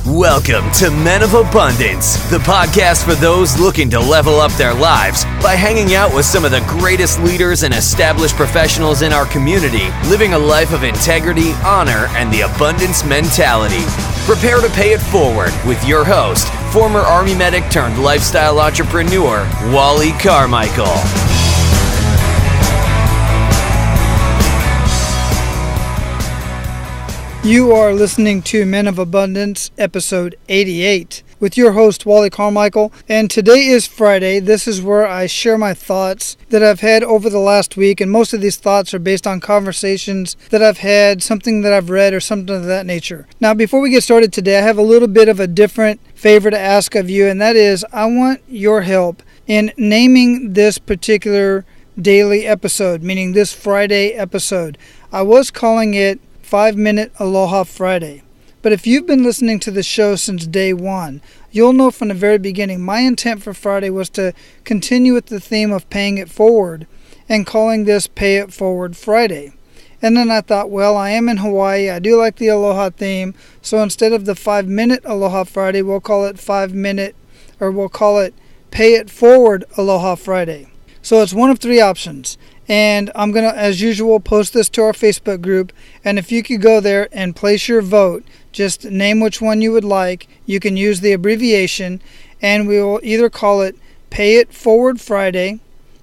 Welcome to Men of Abundance, the podcast for those looking to level up their lives by hanging out with some of the greatest leaders and established professionals in our community, living a life of integrity, honor, and the abundance mentality. Prepare to pay it forward with your host, former Army medic turned lifestyle entrepreneur, Wally Carmichael. You are listening to Men of Abundance, episode 88, with your host, Wally Carmichael. And today is Friday. This is where I share my thoughts that I've had over the last week. And most of these thoughts are based on conversations that I've had, something that I've read, or something of that nature. Now, before we get started today, I have a little bit of a different favor to ask of you. And that is, I want your help in naming this particular daily episode, meaning this Friday episode. I was calling it 5-Minute Aloha Friday. But if you've been listening to the show since day one, you'll know from the very beginning my intent for Friday was to continue with the theme of paying it forward and calling this Pay It Forward Friday. And then I thought, well, I am in Hawaii. I do like the Aloha theme. So instead of the 5-Minute Aloha Friday, we'll call it 5-Minute, or we'll call it Pay It Forward Aloha Friday. So it's one of three options. And I'm going to, as usual, post this to our Facebook group. And if you could go there and place your vote, just name which one you would like. You can use the abbreviation. And we will either call it Pay It Forward Friday,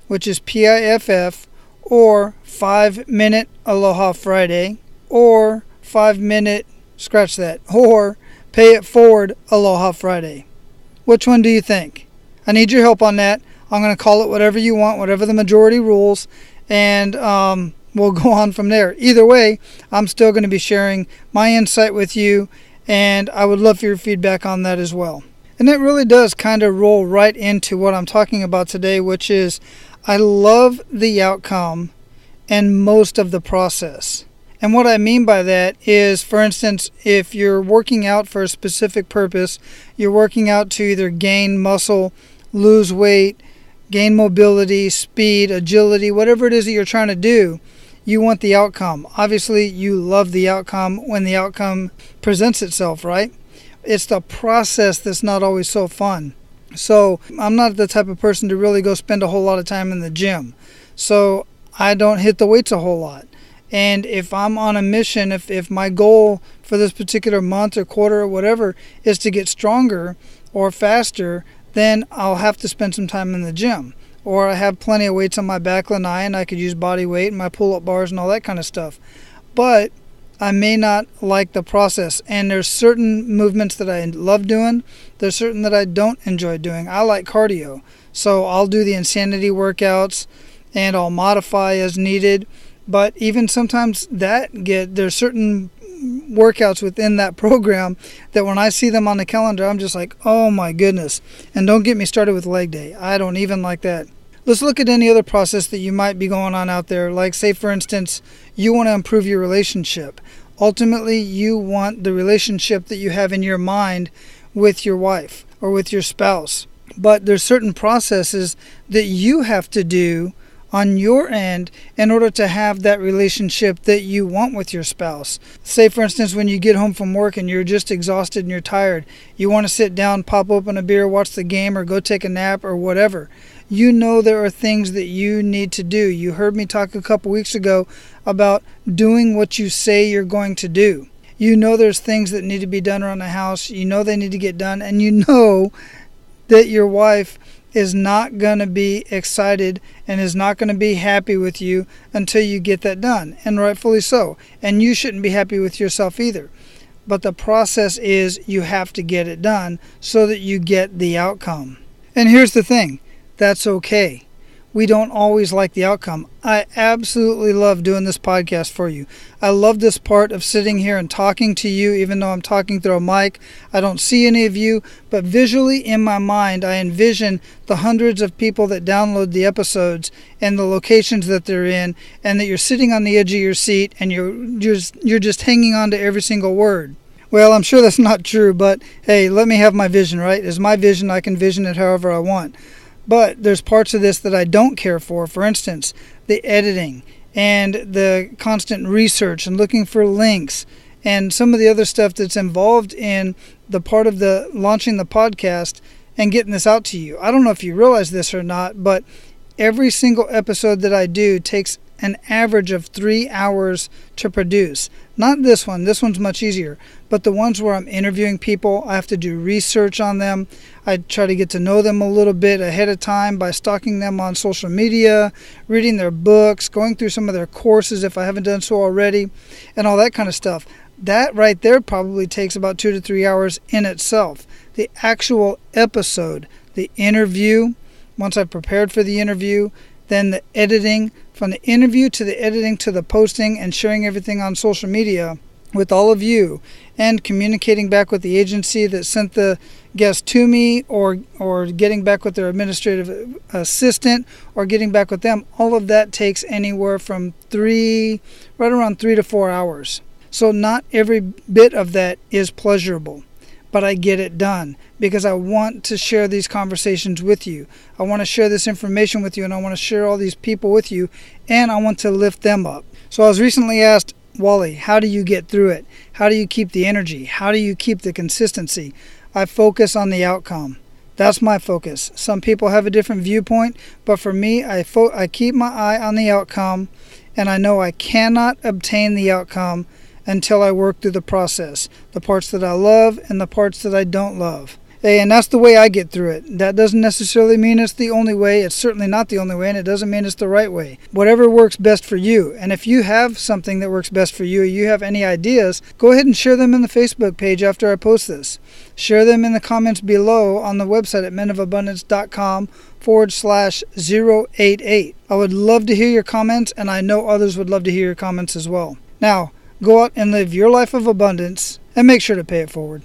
which is PIFF, or 5-Minute Aloha Friday, or 5-Minute, scratch that, or Pay It Forward Aloha Friday. Which one do you think? I need your help on that. I'm going to call it whatever you want, whatever the majority rules. And we'll go on from there. Either way, I'm still going to be sharing my insight with you, and I would love for your feedback on that as well. And it really does kind of roll right into what I'm talking about today, which is I love the outcome and most of the process. And what I mean by that is, for instance, if you're working out for a specific purpose, you're working out to either gain muscle, lose weight, gain mobility, speed, agility, whatever it is that you're trying to do, you want the outcome. Obviously, you love the outcome when the outcome presents itself, right? It's the process that's not always so fun. So I'm not the type of person to really go spend a whole lot of time in the gym. So I don't hit the weights a whole lot. And if I'm on a mission, if my goal for this particular month or quarter or whatever is to get stronger or faster, then I'll have to spend some time in the gym. Or I have plenty of weights on my back lanai and I could use body weight and my pull-up bars and all that kind of stuff. But I may not like the process. And there's certain movements that I love doing. There's certain that I don't enjoy doing. I like cardio. So I'll do the insanity workouts and I'll modify as needed. But even sometimes there's certain workouts within that program that when I see them on the calendar, I'm just like, oh my goodness. And don't get me started with leg day. I don't even like that. Let's look at any other process that you might be going on out there. Like, say, for instance, you want to improve your relationship. Ultimately, you want the relationship that you have in your mind with your wife or with your spouse. But there's certain processes that you have to do on your end in order to have that relationship that you want with your spouse. Say, for instance, when you get home from work and you're just exhausted and you're tired, you want to sit down, pop open a beer, watch the game, or go take a nap or whatever. You know there are things that you need to do. You heard me talk a couple weeks ago about doing what you say you're going to do. You know there's things that need to be done around the house. You know they need to get done, and you know that your wife is not going to be excited and is not going to be happy with you until you get that done, and rightfully so. And you shouldn't be happy with yourself either. But the process is you have to get it done so that you get the outcome. And here's the thing, that's okay. We don't always like the outcome. I absolutely love doing this podcast for you. I love this part of sitting here and talking to you, even though I'm talking through a mic. I don't see any of you, but visually in my mind, I envision the hundreds of people that download the episodes and the locations that they're in, and that you're sitting on the edge of your seat and you're just hanging on to every single word. Well, I'm sure that's not true, but hey, let me have my vision, right? It's my vision. I can vision it however I want. But there's parts of this that I don't care for. For instance, the editing and the constant research and looking for links and some of the other stuff that's involved in the part of the launching the podcast and getting this out to you. I don't know if you realize this or not, but every single episode that I do takes an average of 3 hours to produce. Not this one. This one's much easier. But the ones where I'm interviewing people, I have to do research on them. I try to get to know them a little bit ahead of time by stalking them on social media, reading their books, going through some of their courses if I haven't done so already, and all that kind of stuff. That right there probably takes about 2 to 3 hours in itself. The actual episode, the interview, once I've prepared for the interview, then the editing, from the interview to the editing to the posting and sharing everything on social media with all of you, and communicating back with the agency that sent the guest to me, or getting back with their administrative assistant, or getting back with them. All of that takes anywhere from right around 3 to 4 hours. So not every bit of that is pleasurable, but I get it done because I want to share these conversations with you. I want to share this information with you, and I want to share all these people with you, and I want to lift them up. So I was recently asked, Wally, how do you get through it? How do you keep the energy? How do you keep the consistency? I focus on the outcome. That's my focus. Some people have a different viewpoint, but for me, I keep my eye on the outcome, and I know I cannot obtain the outcome until I work through the process, the parts that I love and the parts that I don't love. And that's the way I get through it. That doesn't necessarily mean it's the only way. It's certainly not the only way, and it doesn't mean it's the right way. Whatever works best for you. And if you have something that works best for you, or you have any ideas, go ahead and share them in the Facebook page after I post this. Share them in the comments below on the website at menofabundance.com/088. I would love to hear your comments, and I know others would love to hear your comments as well. Now, go out and live your life of abundance, and make sure to pay it forward.